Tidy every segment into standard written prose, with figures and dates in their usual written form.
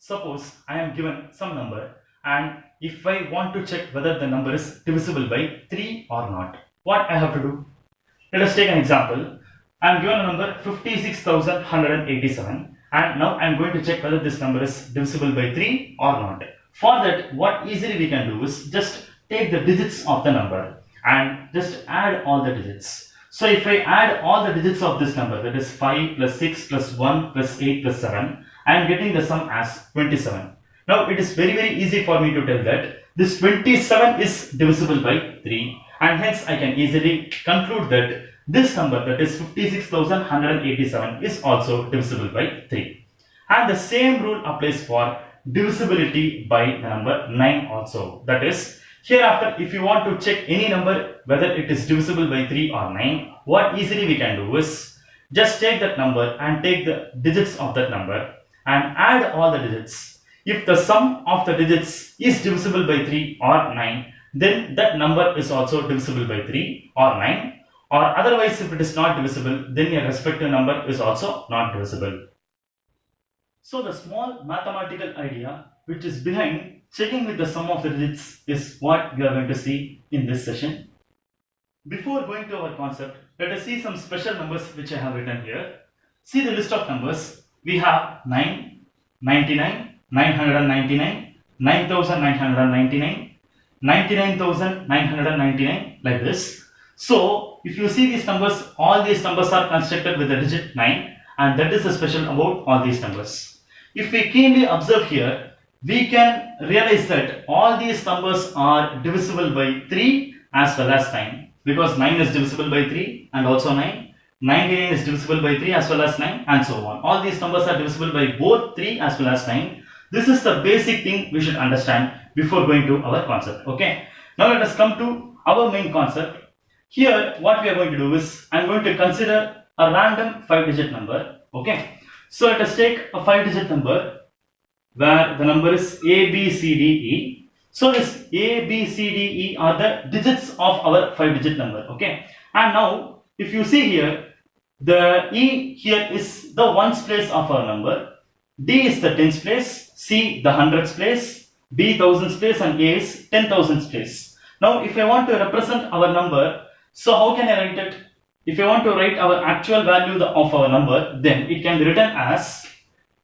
Suppose I am given some number and if I want to check whether the number is divisible by 3 or not, what I have to do? Let us take an example. I am given a number 56,187 and now I am going to check whether this number is divisible by 3 or not. For that, what easily we can do is just take the digits of the number and just add all the digits. So if I add all the digits of this number, that is 5 plus 6 plus 1 plus 8 plus 7, I am getting the sum as 27. Now it is very easy for me to tell that this 27 is divisible by 3 and hence I can easily conclude that this number, that is 56,187, is also divisible by 3. And the same rule applies for divisibility by the number 9 also. That is, hereafter if you want to check any number whether it is divisible by 3 or 9, what easily we can do is just take that number and take the digits of that number and add all the digits. If the sum of the digits is divisible by 3 or 9, then that number is also divisible by 3 or 9, or otherwise if it is not divisible, then your respective number is also not divisible. So the small mathematical idea which is behind checking with the sum of the digits is what we are going to see in this session. Before going to our concept, let us see some special numbers which I have written here. See the list of numbers. We have 9, 99, 999, 9999, 99,999, like this. So if you see these numbers, all these numbers are constructed with the digit 9 and that is the special about all these numbers. If we keenly observe here, we can realize that all these numbers are divisible by 3 as well as 9, because 9 is divisible by 3 and also 9. 99 is divisible by 3 as well as 9 and so on. All these numbers are divisible by both 3 as well as 9. This is the basic thing we should understand before going to our concept. Okay. Now let us come to our main concept. Here what we are going to do is I am going to consider a random 5-digit number. Okay. So let us take a 5-digit number where the number is A, B, C, D, E. So this A, B, C, D, E are the digits of our 5-digit number. Okay. And now if you see here, the E here is the ones place of our number, D is the tens place, C the hundreds place, B thousands place and A is 10,000s place. Now if I want to represent our number, so how can I write it? If I want to write our actual value of our number, then it can be written as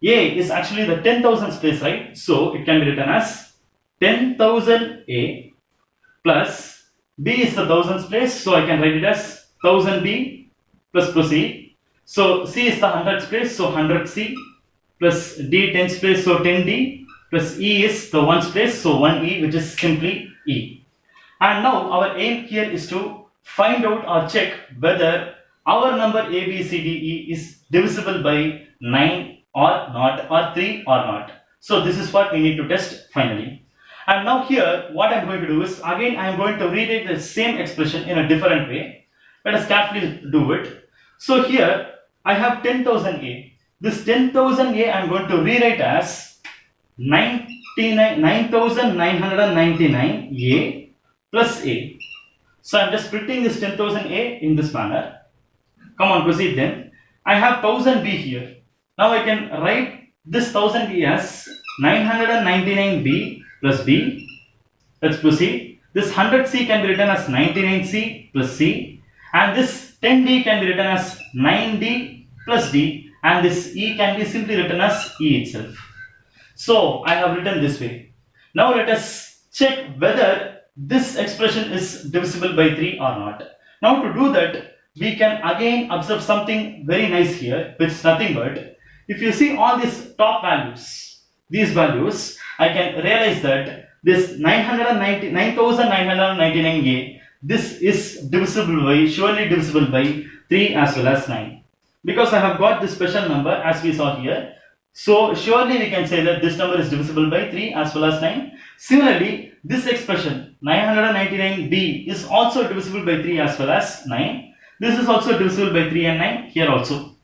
A is actually the 10,000s place, right? So it can be written as 10,000 A plus B is the thousands place, so I can write it as 1000 B plus proceed. So C is the hundreds place, so 100 C plus D tens place, so 10 D plus E is the ones place, so 1 E, which is simply E. And now our aim here is to find out or check whether our number A, B, C, D, E is divisible by 9 or not, or 3 or not. So this is what we need to test finally. And now here what I am going to do is, again I am going to rewrite the same expression in a different way. Let us carefully do it. So here I have 10,000A. This 10,000A I am going to rewrite as 9,999A plus A. So I am just splitting this 10,000A in this manner. Come on, proceed then. I have 1000B here. Now I can write this 1000B as 999B plus B. Let's proceed. This 100C can be written as 99C plus C, and this 10D can be written as 9D plus D, and this E can be simply written as E itself. So I have written this way. Now let us check whether this expression is divisible by 3 or not. Now to do that, we can again observe something very nice here, which is nothing but, if you see all these top values, these values, I can realize that this 9,999A, this is divisible by, surely divisible by 3 as well as 9. Because I have got this special number as we saw here, so surely we can say that this number is divisible by 3 as well as 9. Similarly, this expression 999B is also divisible by 3 as well as 9. This is also divisible by 3 and 9 here also.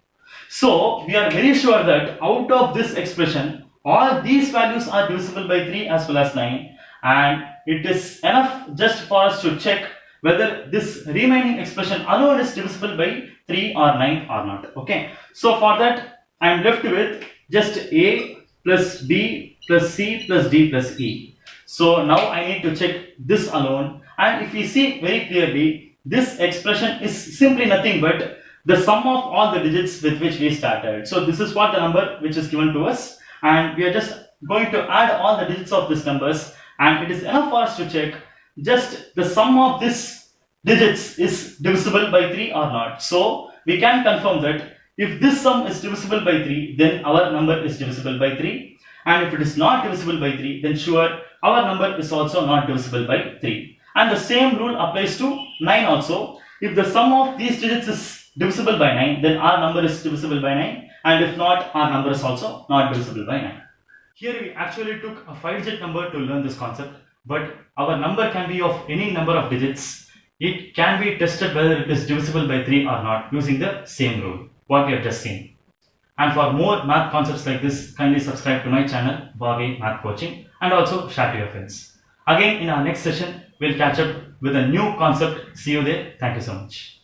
So we are very sure that out of this expression, all these values are divisible by 3 as well as 9, and it is enough just for us to check whether this remaining expression alone is divisible by 3 or 9 or not. Okay. So for that I am left with just A plus B plus C plus D plus E. So now I need to check this alone, and if we see very clearly, this expression is simply nothing but the sum of all the digits with which we started. So this is what the number which is given to us, and we are just going to add all the digits of these numbers, and it is enough for us to check just the sum of these digits is divisible by 3 or not. So we can confirm that if this sum is divisible by 3, then our number is divisible by 3, and if it is not divisible by 3, then sure our number is also not divisible by 3. And the same rule applies to 9 also. If the sum of these digits is divisible by 9, then our number is divisible by 9, and if not, our number is also not divisible by 9. Here we actually took a 5-digit number to learn this concept, but our number can be of any number of digits. It can be tested whether it is divisible by 3 or not using the same rule, what we have just seen. And for more math concepts like this, kindly subscribe to my channel, VAAGAI Math Coaching, and also share to your friends. Again, in our next session, we'll catch up with a new concept. See you there. Thank you so much.